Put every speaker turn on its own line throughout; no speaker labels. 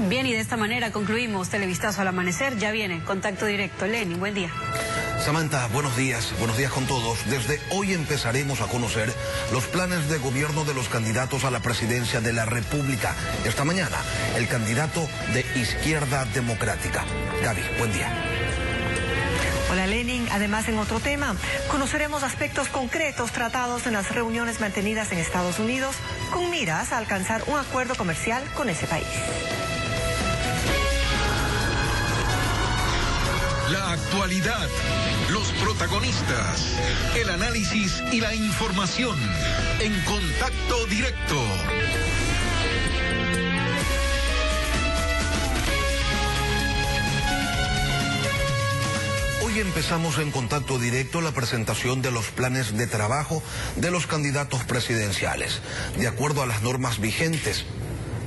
Bien, y de esta manera concluimos Televistazo al Amanecer. Ya viene Contacto Directo. Lenny, buen día.
Samantha, buenos días con todos. Desde hoy empezaremos a conocer los planes de gobierno de los candidatos a la presidencia de la República. Esta mañana, el candidato de Izquierda Democrática. Gaby, buen día.
Hola Lenin, además en otro tema, conoceremos aspectos concretos tratados en las reuniones mantenidas en Estados Unidos con miras a alcanzar un acuerdo comercial con ese país.
La actualidad, los protagonistas, el análisis y la información en Contacto Directo.
Hoy empezamos en Contacto Directo la presentación de los planes de trabajo de los candidatos presidenciales. De acuerdo a las normas vigentes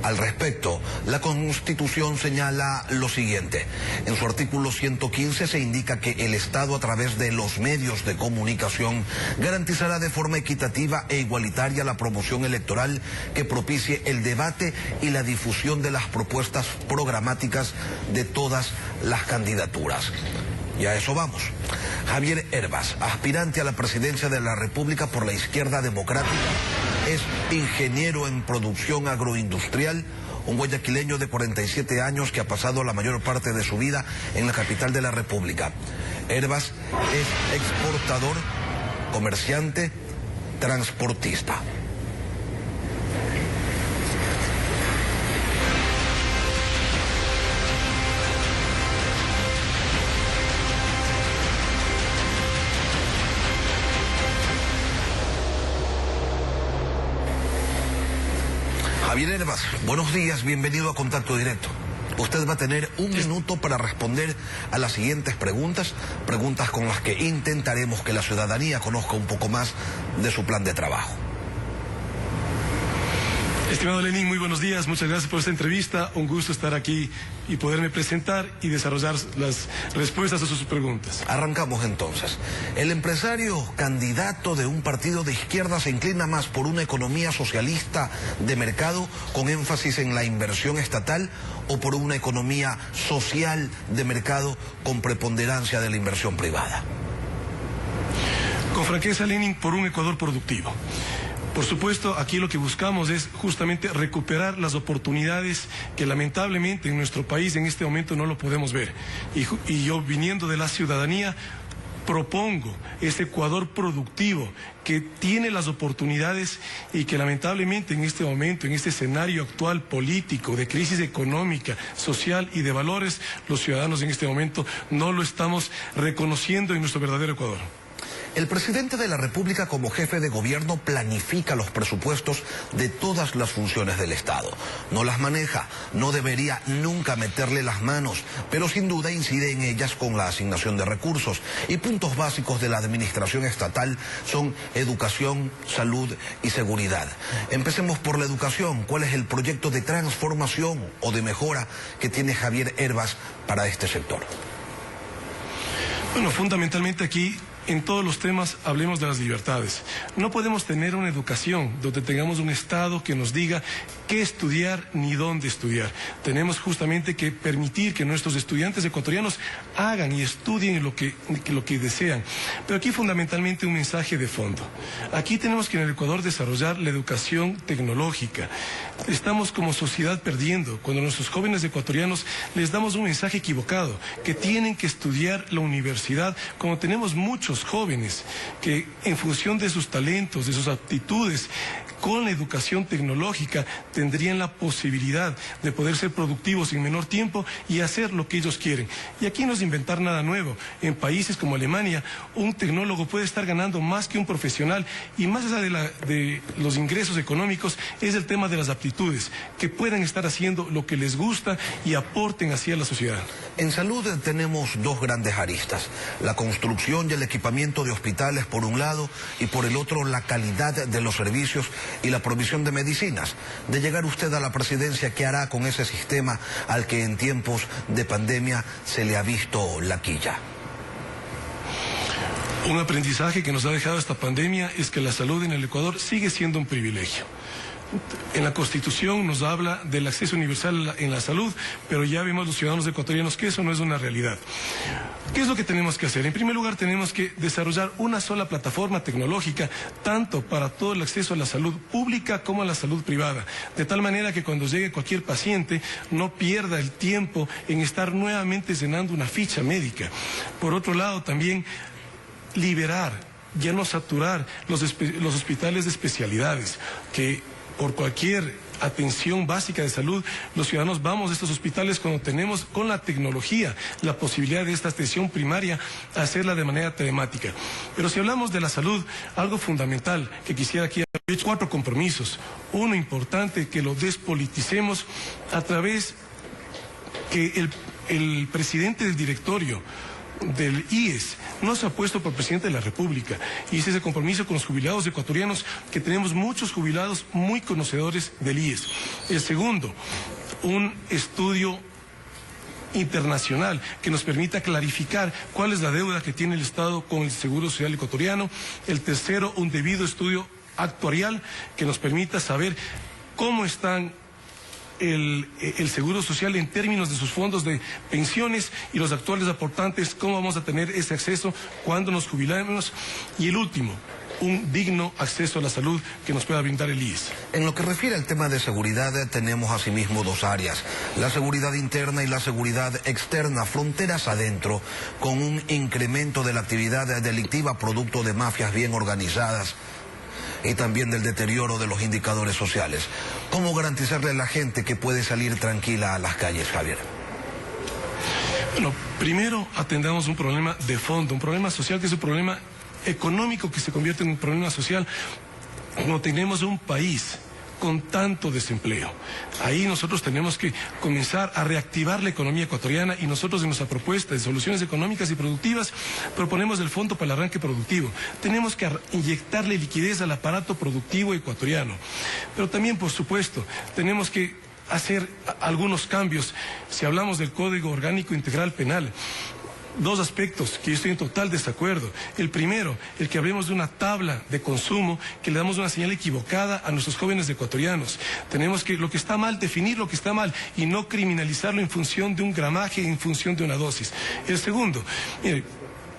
al respecto, la Constitución señala lo siguiente. En su artículo 115 se indica que el Estado, a través de los medios de comunicación, garantizará de forma equitativa e igualitaria la promoción electoral que propicie el debate y la difusión de las propuestas programáticas de todas las candidaturas. Y a eso vamos. Javier Hervas, aspirante a la presidencia de la República por la Izquierda Democrática, es ingeniero en producción agroindustrial, un guayaquileño de 47 años que ha pasado la mayor parte de su vida en la capital de la República. Hervas es exportador, comerciante, transportista. Javier Hervas, buenos días, bienvenido a Contacto Directo. Usted va a tener un minuto para responder a las siguientes preguntas con las que intentaremos que la ciudadanía conozca un poco más de su plan de trabajo.
Estimado Lenin, muy buenos días, muchas gracias por esta entrevista, un gusto estar aquí y poderme presentar y desarrollar las respuestas a sus preguntas.
Arrancamos entonces. El empresario candidato de un partido de izquierda se inclina más por una economía socialista de mercado con énfasis en la inversión estatal o por una economía social de mercado con preponderancia de la inversión privada.
Con franqueza, Lenin, por un Ecuador productivo. Por supuesto, aquí lo que buscamos es justamente recuperar las oportunidades que lamentablemente en nuestro país en este momento no lo podemos ver. Y yo, viniendo de la ciudadanía, propongo este Ecuador productivo que tiene las oportunidades y que lamentablemente en este momento, en este escenario actual político, de crisis económica, social y de valores, los ciudadanos en este momento no lo estamos reconociendo en nuestro verdadero Ecuador.
El presidente de la República, como jefe de gobierno, planifica los presupuestos de todas las funciones del Estado. No las maneja, no debería nunca meterle las manos, pero sin duda incide en ellas con la asignación de recursos. Y puntos básicos de la administración estatal son educación, salud y seguridad. Empecemos por la educación. ¿Cuál es el proyecto de transformación o de mejora que tiene Javier Hervas para este sector?
Bueno, fundamentalmente aquí, en todos los temas, hablemos de las libertades. No podemos tener una educación donde tengamos un Estado que nos diga qué estudiar ni dónde estudiar. Tenemos justamente que permitir que nuestros estudiantes ecuatorianos hagan y estudien lo que desean. Pero aquí fundamentalmente un mensaje de fondo. Aquí tenemos que en el Ecuador desarrollar la educación tecnológica. Estamos como sociedad perdiendo cuando a nuestros jóvenes ecuatorianos les damos un mensaje equivocado, que tienen que estudiar la universidad, como tenemos muchos jóvenes que en función de sus talentos, de sus aptitudes, con la educación tecnológica tendrían la posibilidad de poder ser productivos en menor tiempo y hacer lo que ellos quieren. Y aquí no es inventar nada nuevo. En países como Alemania, un tecnólogo puede estar ganando más que un profesional, y más allá de los ingresos económicos es el tema de las aptitudes, que puedan estar haciendo lo que les gusta y aporten así a la sociedad.
En salud tenemos dos grandes aristas: la construcción y el equipamiento de hospitales por un lado, y por el otro la calidad de los servicios y la provisión de medicinas. De llegar usted a la presidencia, ¿qué hará con ese sistema al que en tiempos de pandemia se le ha visto la quilla?
Un aprendizaje que nos ha dejado esta pandemia es que la salud en el Ecuador sigue siendo un privilegio. En la Constitución nos habla del acceso universal en la salud, pero ya vemos los ciudadanos ecuatorianos que eso no es una realidad. ¿Qué es lo que tenemos que hacer? En primer lugar, tenemos que desarrollar una sola plataforma tecnológica, tanto para todo el acceso a la salud pública como a la salud privada, de tal manera que cuando llegue cualquier paciente no pierda el tiempo en estar nuevamente llenando una ficha médica. Por otro lado, también liberar, ya no saturar los hospitales de especialidades, que por cualquier atención básica de salud, los ciudadanos vamos a estos hospitales cuando tenemos con la tecnología la posibilidad de esta atención primaria hacerla de manera telemática. Pero si hablamos de la salud, algo fundamental que quisiera aquí, he hecho 4 compromisos. Uno importante, que lo despoliticemos a través que el presidente del directorio del IES no se ha puesto por presidente de la República, y ese es el compromiso con los jubilados ecuatorianos, que tenemos muchos jubilados muy conocedores del IES. El segundo, un estudio internacional que nos permita clarificar cuál es la deuda que tiene el Estado con el Seguro Social ecuatoriano. El tercero, un debido estudio actuarial que nos permita saber cómo están el Seguro Social en términos de sus fondos de pensiones y los actuales aportantes, cómo vamos a tener ese acceso cuando nos jubilemos. Y el último, un digno acceso a la salud que nos pueda brindar el IES.
En lo que refiere al tema de seguridad, tenemos asimismo 2 áreas, la seguridad interna y la seguridad externa, fronteras adentro, con un incremento de la actividad delictiva producto de mafias bien organizadas y también del deterioro de los indicadores sociales. ¿Cómo garantizarle a la gente que puede salir tranquila a las calles, Javier?
Bueno, primero atendamos un problema de fondo, un problema social que es un problema económico que se convierte en un problema social. No tenemos un país con tanto desempleo. Ahí nosotros tenemos que comenzar a reactivar la economía ecuatoriana, y nosotros en nuestra propuesta de soluciones económicas y productivas proponemos el Fondo para el Arranque Productivo. Tenemos que inyectarle liquidez al aparato productivo ecuatoriano. Pero también, por supuesto, tenemos que hacer algunos cambios. Si hablamos del Código Orgánico Integral Penal, 2 aspectos que yo estoy en total desacuerdo. El primero, el que hablemos de una tabla de consumo, que le damos una señal equivocada a nuestros jóvenes ecuatorianos. Tenemos que, lo que está mal, definir lo que está mal y no criminalizarlo en función de un gramaje, en función de una dosis. El segundo, mire,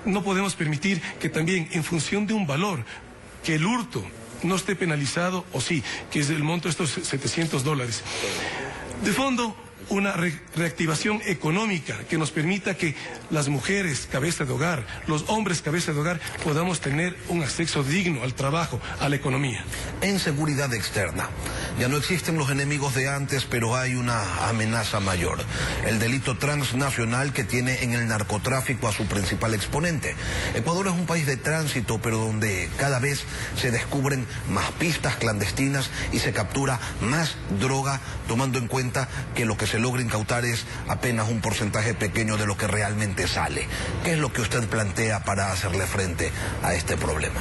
no podemos permitir que también en función de un valor, que el hurto no esté penalizado, o sí, que es el monto de estos $700. De fondo, una reactivación económica que nos permita que las mujeres cabeza de hogar, los hombres cabeza de hogar, podamos tener un acceso digno al trabajo, a la economía.
En seguridad externa, ya no existen los enemigos de antes, pero hay una amenaza mayor. El delito transnacional que tiene en el narcotráfico a su principal exponente. Ecuador es un país de tránsito, pero donde cada vez se descubren más pistas clandestinas y se captura más droga, tomando en cuenta que lo que se logra incautar es apenas un porcentaje pequeño de lo que realmente sale. ¿Qué es lo que usted plantea para hacerle frente a este problema?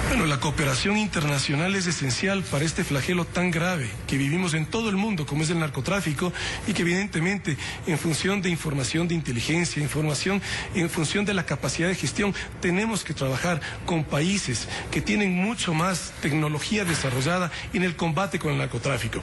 Bueno, la cooperación internacional es esencial para este flagelo tan grave que vivimos en todo el mundo, como es el narcotráfico, y que evidentemente en función de información de inteligencia, información en función de la capacidad de gestión, tenemos que trabajar con países que tienen mucho más tecnología desarrollada en el combate con el narcotráfico.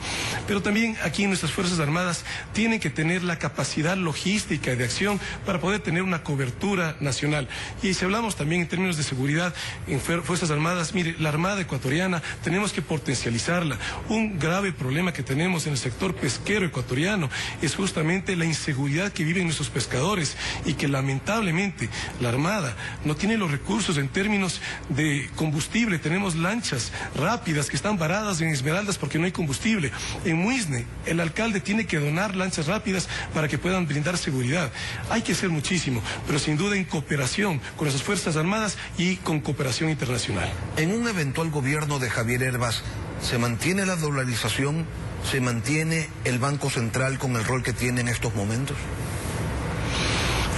Pero también aquí nuestras Fuerzas Armadas tienen que tener la capacidad logística de acción para poder tener una cobertura nacional. Y si hablamos también en términos de seguridad en Fuerzas Armadas, mire, la Armada ecuatoriana tenemos que potencializarla. Un grave problema que tenemos en el sector pesquero ecuatoriano es justamente la inseguridad que viven nuestros pescadores, y que lamentablemente la Armada no tiene los recursos en términos de combustible. Tenemos lanchas rápidas que están varadas en Esmeraldas porque no hay combustible. En Muisne, el alcalde tiene que donar lanchas rápidas para que puedan brindar seguridad. Hay que hacer muchísimo, pero sin duda en cooperación con nuestras Fuerzas Armadas y con cooperación internacional.
En un eventual gobierno de Javier Hervas, ¿se mantiene la dolarización? ¿Se mantiene el Banco Central con el rol que tiene en estos momentos?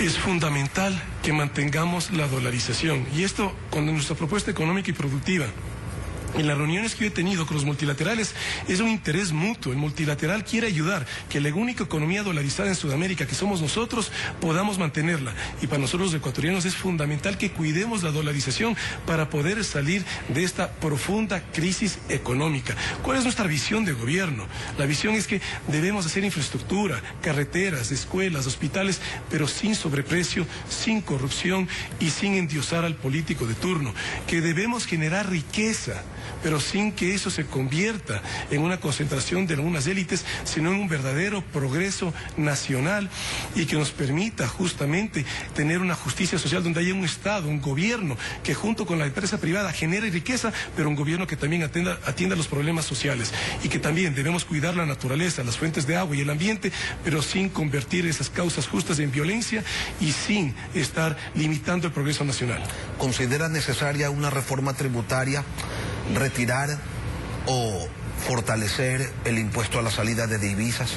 Es fundamental que mantengamos la dolarización. Y esto, con nuestra propuesta económica y productiva, En las reuniones que yo he tenido con los multilaterales es un interés mutuo. El multilateral quiere ayudar que la única economía dolarizada en Sudamérica, que somos nosotros, podamos mantenerla. Y para nosotros los ecuatorianos es fundamental que cuidemos la dolarización para poder salir de esta profunda crisis económica. ¿Cuál es nuestra visión de gobierno? La visión es que debemos hacer infraestructura, carreteras, escuelas, hospitales, pero sin sobreprecio, sin corrupción y sin endiosar al político de turno. Que debemos generar riqueza, pero sin que eso se convierta en una concentración de algunas élites, sino en un verdadero progreso nacional y que nos permita justamente tener una justicia social donde haya un Estado, un gobierno que junto con la empresa privada genere riqueza, pero un gobierno que también atienda los problemas sociales, y que también debemos cuidar la naturaleza, las fuentes de agua y el ambiente, pero sin convertir esas causas justas en violencia y sin estar limitando el progreso nacional.
¿Considera necesaria una reforma tributaria, retirar o fortalecer el impuesto a la salida de divisas?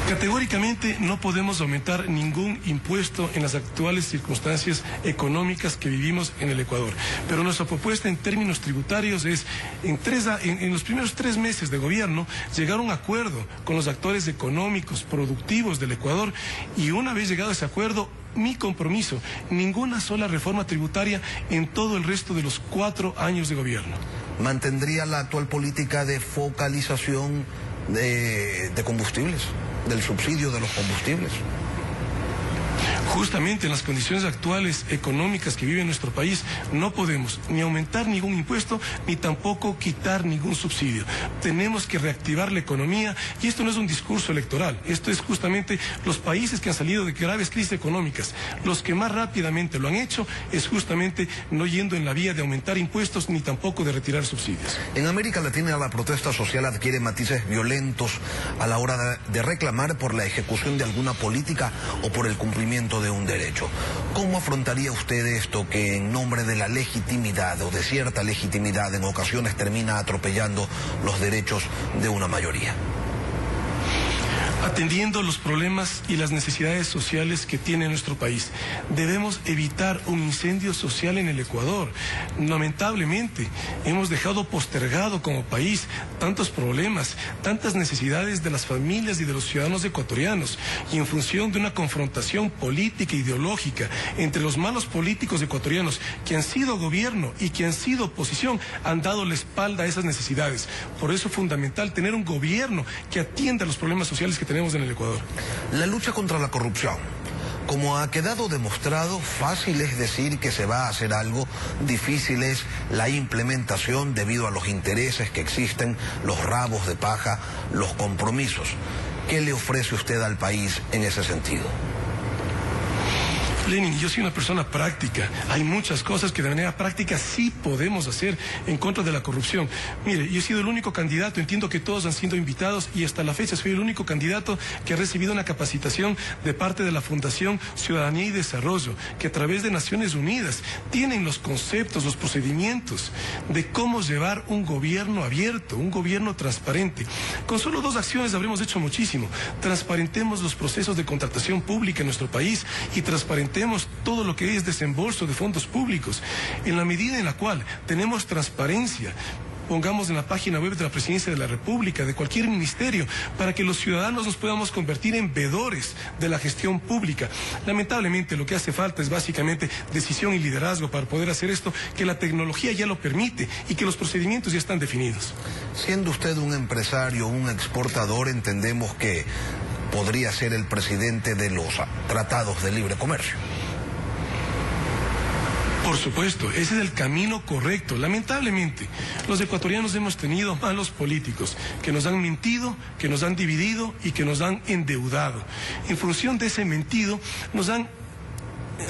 Categóricamente no podemos aumentar ningún impuesto en las actuales circunstancias económicas que vivimos en el Ecuador. Pero nuestra propuesta en términos tributarios es, en los primeros 3 meses de gobierno, llegar a un acuerdo con los actores económicos, productivos del Ecuador, y una vez llegado a ese acuerdo, mi compromiso, ninguna sola reforma tributaria en todo el resto de los 4 años de gobierno.
¿Mantendría la actual política de focalización de combustibles, del subsidio de los combustibles?
Justamente en las condiciones actuales económicas que vive nuestro país, no podemos ni aumentar ningún impuesto, ni tampoco quitar ningún subsidio. Tenemos que reactivar la economía, y esto no es un discurso electoral, esto es justamente los países que han salido de graves crisis económicas. Los que más rápidamente lo han hecho es justamente no yendo en la vía de aumentar impuestos, ni tampoco de retirar subsidios.
En América Latina la protesta social adquiere matices violentos a la hora de reclamar por la ejecución de alguna política o por el cumplimiento de un derecho. ¿Cómo afrontaría usted esto que en nombre de la legitimidad o de cierta legitimidad en ocasiones termina atropellando los derechos de una mayoría?
Atendiendo los problemas y las necesidades sociales que tiene nuestro país, debemos evitar un incendio social en el Ecuador. Lamentablemente, hemos dejado postergado como país tantos problemas, tantas necesidades de las familias y de los ciudadanos ecuatorianos, y en función de una confrontación política e ideológica entre los malos políticos ecuatorianos que han sido gobierno y que han sido oposición, han dado la espalda a esas necesidades. Por eso es fundamental tener un gobierno que atienda los problemas sociales que tenemos en el Ecuador.
La lucha contra la corrupción. Como ha quedado demostrado, fácil es decir que se va a hacer algo, difícil es la implementación debido a los intereses que existen, los rabos de paja, los compromisos. ¿Qué le ofrece usted al país en ese sentido?
Lenin, yo soy una persona práctica. Hay muchas cosas que de manera práctica sí podemos hacer en contra de la corrupción. Mire, yo he sido el único candidato, entiendo que todos han sido invitados, y hasta la fecha soy el único candidato que ha recibido una capacitación de parte de la Fundación Ciudadanía y Desarrollo, que a través de Naciones Unidas tienen los conceptos, los procedimientos de cómo llevar un gobierno abierto, un gobierno transparente. Con solo 2 acciones habremos hecho muchísimo. Transparentemos los procesos de contratación pública en nuestro país y transparentemos todo lo que es desembolso de fondos públicos. En la medida en la cual tenemos transparencia, pongamos en la página web de la Presidencia de la República, de cualquier ministerio, para que los ciudadanos nos podamos convertir en veedores de la gestión pública. Lamentablemente lo que hace falta es básicamente decisión y liderazgo para poder hacer esto, que la tecnología ya lo permite y que los procedimientos ya están definidos.
Siendo usted un empresario, un exportador, entendemos que podría ser el presidente de los tratados de libre comercio.
Por supuesto, ese es el camino correcto. Lamentablemente, los ecuatorianos hemos tenido malos políticos que nos han mentido, que nos han dividido y que nos han endeudado. En función de ese mentido, nos han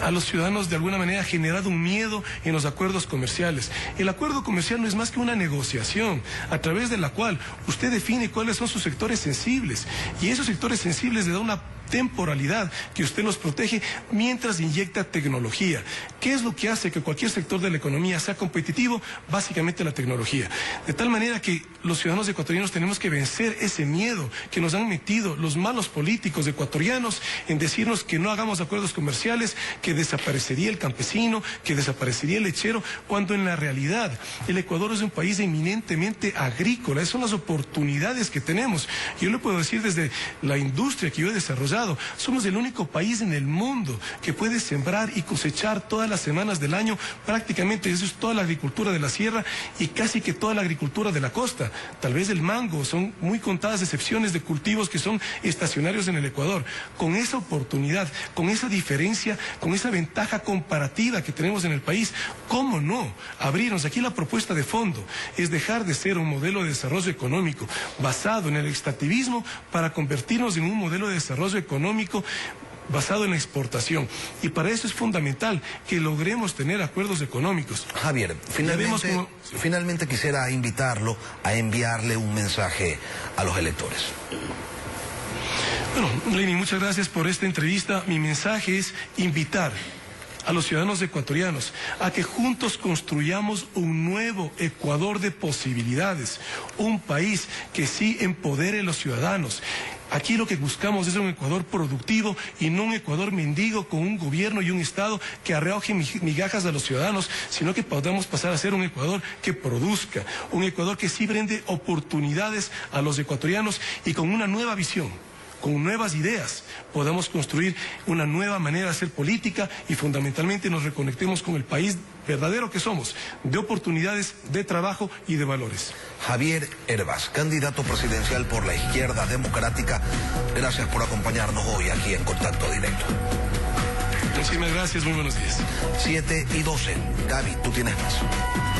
a los ciudadanos de alguna manera generado un miedo en los acuerdos comerciales. El acuerdo comercial no es más que una negociación a través de la cual usted define cuáles son sus sectores sensibles, y esos sectores sensibles le da una temporalidad que usted los protege mientras inyecta tecnología. ¿Qué es lo que hace que cualquier sector de la economía sea competitivo? Básicamente la tecnología. De tal manera que los ciudadanos ecuatorianos tenemos que vencer ese miedo que nos han metido los malos políticos ecuatorianos en decirnos que no hagamos acuerdos comerciales, que desaparecería el campesino, que desaparecería el lechero, cuando en la realidad el Ecuador es un país eminentemente agrícola. Esas son las oportunidades que tenemos. Yo le puedo decir desde la industria que yo he desarrollado, somos el único país en el mundo que puede sembrar y cosechar todas las semanas del año, prácticamente eso es toda la agricultura de la sierra y casi que toda la agricultura de la costa. Tal vez el mango, son muy contadas excepciones de cultivos que son estacionarios en el Ecuador. Con esa oportunidad, con esa diferencia, con esa ventaja comparativa que tenemos en el país, ¿cómo no abrirnos? Aquí la propuesta de fondo es dejar de ser un modelo de desarrollo económico basado en el extractivismo para convertirnos en un modelo de desarrollo económico basado en la exportación. Y para eso es fundamental que logremos tener acuerdos económicos.
Javier, finalmente quisiera invitarlo a enviarle un mensaje a los electores.
Bueno, Lenin, muchas gracias por esta entrevista. Mi mensaje es invitar a los ciudadanos ecuatorianos a que juntos construyamos un nuevo Ecuador de posibilidades, un país que sí empodere a los ciudadanos. Aquí lo que buscamos es un Ecuador productivo y no un Ecuador mendigo con un gobierno y un Estado que arroje migajas a los ciudadanos, sino que podamos pasar a ser un Ecuador que produzca, un Ecuador que sí brinde oportunidades a los ecuatorianos y con una nueva visión, con nuevas ideas, podamos construir una nueva manera de hacer política y fundamentalmente nos reconectemos con el país verdadero que somos, de oportunidades, de trabajo y de valores.
Javier Hervás, candidato presidencial por la Izquierda Democrática, gracias por acompañarnos hoy aquí en Contacto Directo.
Muchísimas gracias, muy buenos días.
7:12. Gaby, tú tienes más.